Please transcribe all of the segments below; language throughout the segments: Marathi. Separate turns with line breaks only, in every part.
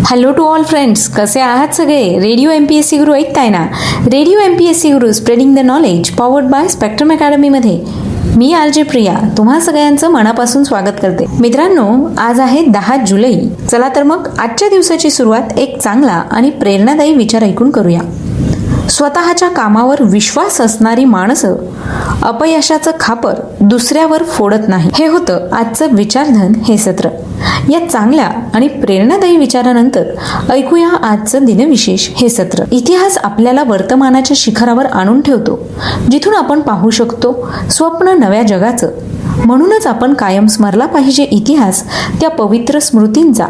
हॅलो टू ऑल फ्रेंड्स, कसे आहात सगळे? रेडिओ MPSC गुरु ऐकताय ना? Radio MPSC Guru spreading the knowledge powered by Spectrum अकॅडमीमध्ये मी RJ प्रिया तुम्हा सगळ्यांचं मनापासून स्वागत करते. मित्रांनो, आज आहे 10 जुलै. चला तर मग आजच्या दिवसाची सुरुवात एक चांगला आणि प्रेरणादायी विचार ऐकून करूया. स्वतःच्या कामावर विश्वास असणारी माणसं अपयशाचं खापर दुसऱ्यावर फोडत नाही. हे होतं आजचं विचारधन हे सत्र. या चांगल्या आणि प्रेरणादायी विचारानंतर ऐकूया आजचं दिनविशेष हे सत्र. इतिहास आपल्याला वर्तमानाच्या शिखरावर आणून ठेवतो, जिथून आपण पाहू शकतो स्वप्न नव्या जगाचं. म्हणूनच आपण कायम स्मरला पाहिजे इतिहास, त्या पवित्र स्मृतींचा.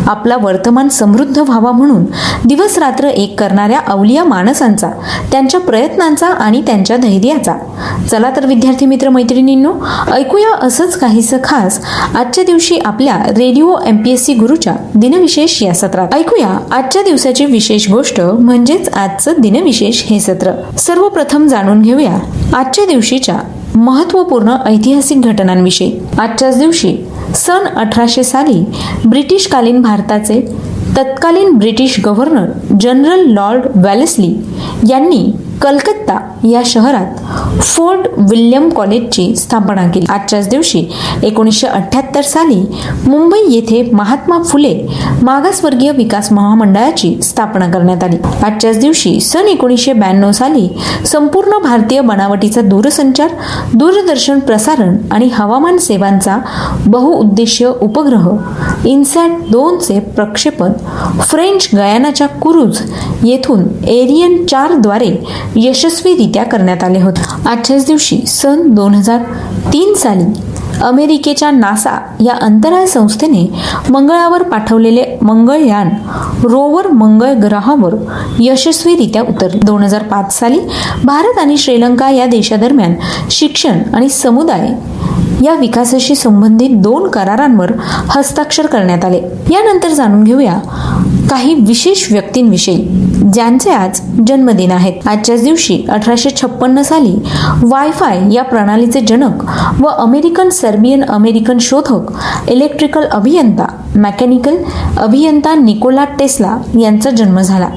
आपला वर्तमान समृद्ध व्हावा म्हणून दिवस रात्र एक करणाऱ्या अवलिया माणसांचा, त्यांच्या प्रयत्नांचा आणि त्यांच्या धैर्याचा. चला तर विद्यार्थी मित्र मैत्रिणींनो, ऐकूया असंच काहीसं खास आजच्या दिवशी आपल्या रेडिओ MPSC गुरुच्या दिनविशेष या सत्रात. ऐकूया आजच्या दिवसाची विशेष गोष्ट म्हणजेच आजचं दिनविशेष हे सत्र. सर्वप्रथम जाणून घेऊया आजच्या दिवशीच्या महत्त्वपूर्ण ऐतिहासिक घटनांविषयी. आजच्याच दिवशी सन 1800 साली ब्रिटिशकालीन भारताचे तत्कालीन British governor general Lord Wellesley यांनी कलकत्ता या शहरात फोर्ट विल्यम कॉलेजची स्थापना केली. आजच्याच दिवशी 1978 साली मुंबई येथे महात्मा फुले मागासवर्गीय विकास महामंडळाची स्थापना करण्यात आली. आजच्याच दिवशी सन 1992 साली संपूर्ण भारतीय बनावटीचा दूरसंचार, दूरदर्शन प्रसारण आणि हवामान सेवांचा बहुउद्देशीय उपग्रह INSAT-2 चे प्रक्षेपण फ्रेंच गयानाच्या कुरूज येथून एरियन 4 द्वारे यशस्वीरित्या करण्यात आले होते. आजच्याच दिवशी सन 2003 साली अमेरिकेच्या नासा या अंतराळ संस्थेने मंगळावर पाठवलेले मंगळयान रोवर मंगळ ग्रहावर यशस्वीरित्या उतरले. 2005 साली भारत आणि श्रीलंका या देशादरम्यान शिक्षण आणि समुदाय या विकासाशी संबंधित 2 करारांवर हस्ताक्षर करण्यात आले. यानंतर जाणून घेऊया काही विशेष व्यक्तींविषयी ज्यांचे आज जन्मदिन आहेत. आजच्याच दिवशी 1856 साली वायफाय या प्रणालीचे जनक व अमेरिकन सर्बियन अमेरिकन शोधक, इलेक्ट्रिकल अभियंता, मेकॅनिकल अभियंता निकोला टेस्ला यांचा जन्म झाला.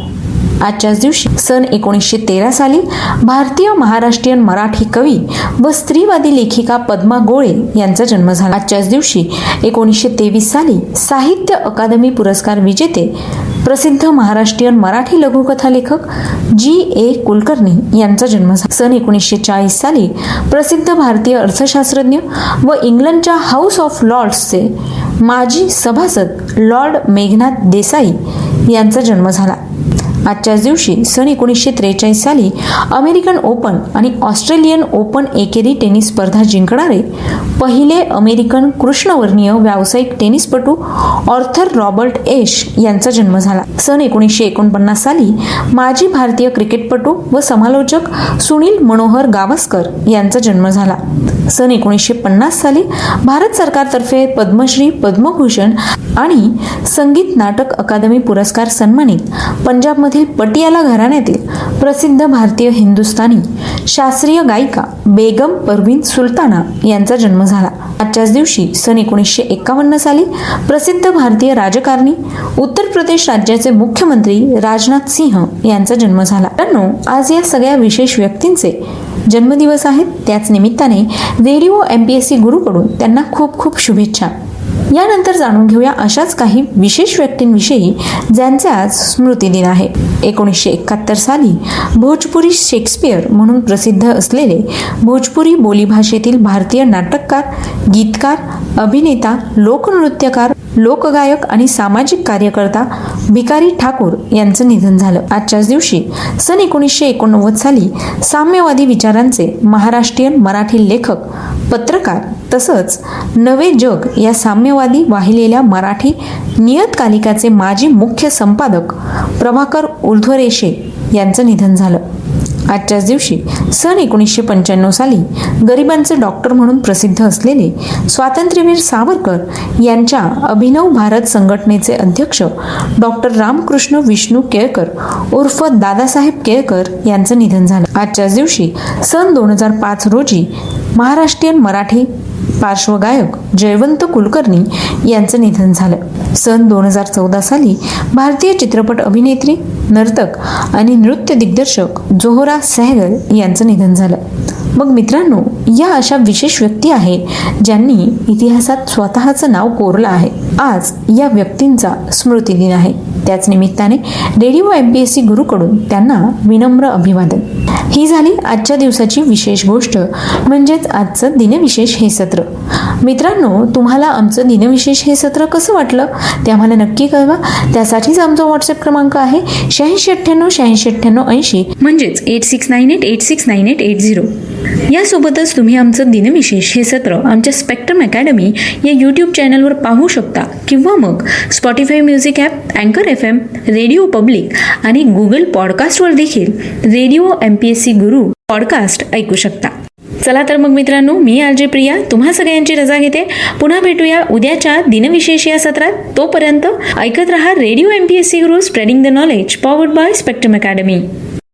आजच्याच दिवशी सन 1913 साली भारतीय महाराष्ट्रीयन मराठी कवी व स्त्रीवादी लेखिका पद्मा गोळे यांचा जन्म झाला. आजच्याच दिवशी 1923 साली साहित्य अकादमी पुरस्कार विजेते प्रसिद्ध महाराष्ट्रीयन मराठी लघुकथा लेखक G.A. कुलकर्णी यांचा जन्म झाला. सन 1940 साली प्रसिद्ध भारतीय अर्थशास्त्रज्ञ व इंग्लंडच्या हाऊस ऑफ लॉर्ड्सचे माजी सभासद लॉर्ड मेघनाथ देसाई यांचा जन्म झाला. आजच्याच दिवशी सन 1943 साली अमेरिकन ओपन आणि ऑस्ट्रेलियन ओपन एकेरी टेनिस स्पर्धा जिंकणारे पहिले अमेरिकन कृष्णवर्णीय व्यावसायिक टेनिसपटू ऑर्थर रॉबर्ट एश यांचा जन्म झाला. सन 1949 साली माजी भारतीय क्रिकेटपटू व समालोचक सुनील मनोहर गावस्कर यांचा जन्म झाला. सन 1950 साली भारत सरकारतर्फे पद्मश्री, पद्मभूषण आणि संगीत नाटक अकादमी पुरस्कार सन्मानित पंजाबमधील पटियाला घराण्यातील प्रसिद्ध भारतीय हिंदुस्थानी शास्त्रीय गायिका बेगम परवीन सुलताना यांचा जन्म झाला. आजच्याच दिवशी सन 1951 साली प्रसिद्ध भारतीय राजकारणी, उत्तर प्रदेश राज्याचे मुख्यमंत्री राजनाथ सिंह यांचा जन्म झाला. आज या सगळ्या विशेष व्यक्तींचे जन्मदिवस आहेत. त्याच निमित्ताने रेडिओ MPSC गुरुकडून त्यांना खूप खूप शुभेच्छा. यानंतर जाणून घेऊया अशाच काही विशेष व्यक्तींविषयी ज्यांचे आज स्मृतिदिन आहे. 1971 साली भोजपुरी शेक्सपियर म्हणून प्रसिद्ध असलेले भोजपुरी बोलीभाषेतील भारतीय नाटककार, गीतकार, अभिनेता, लोकनृत्यकार, लोकगायक आणि सामाजिक कार्यकर्ता भिकारी ठाकूर यांचं निधन झालं. आजच्याच दिवशी सन 1989 साली साम्यवादी विचारांचे महाराष्ट्रीयन मराठी लेखक, पत्रकार तसंच नवे जग या साम्यवादी वाहिलेल्या मराठी नियतकालिकाचे माजी मुख्य संपादक प्रभाकर उर्ध्वरेषे यांचं निधन झालं. आजच्याच दिवशी सन 1995 साली गरिबांचे डॉक्टर म्हणून प्रसिद्ध असलेले स्वातंत्र्यवीर सावरकर यांच्या अभिनव भारत संघटनेचे अध्यक्ष डॉक्टर रामकृष्ण विष्णू केळकर उर्फ दादासाहेब केळकर यांचं निधन झालं. आजच्याच दिवशी सन 2005 रोजी महाराष्ट्रीयन मराठी पार्श्वगायक जयवंत कुलकर्णी यांचं निधन झालं. सन 2014 साली भारतीय चित्रपट अभिनेत्री, नर्तक आणि नृत्य दिग्दर्शक जोहरा सहगल यांचं निधन झालं. मग मित्रांनो, या अशा विशेष व्यक्ती आहेत ज्यांनी इतिहासात स्वतःचं नाव कोरलं आहे. आज या व्यक्तींचा स्मृती दिन आहे. त्याच निमित्ताने रेडिओ MPSC गुरुकडून त्यांना विनम्र अभिवादन. ही झाली आजच्या दिवसाची विशेष गोष्ट, म्हणजेच आजचं दिनविशेष हे सत्र. मित्रांनो, तुम्हाला आमचं दिनविशेष हे सत्र कसं वाटलं ते आम्हाला नक्की कळवा. त्यासाठीच आमचा व्हॉट्सअप क्रमांक आहे 8698869880, म्हणजेच 8698869880. यासोबतच तुम्ही आमचं दिनविशेष हे सत्र आमच्या स्पेक्ट्रम अकॅडमी या यूट्यूब चॅनलवर पाहू शकता, किंवा मग स्पॉटीफाय म्युझिक ॲप, अँकर FM, रेडिओ पब्लिक आणि गुगल पॉडकास्टवर देखील रेडिओ MPSC गुरु पॉडकास्ट ऐकू शकता. चला तर मग मित्रांनो, मी RJ प्रिया तुम्हा सगळ्यांची रजा घेते. पुन्हा भेटूया उद्याच्या दिनविशेष या सत्रात. तोपर्यंत ऐकत रहा radio MPSC Guru, spreading the knowledge, powered by spectrum academy.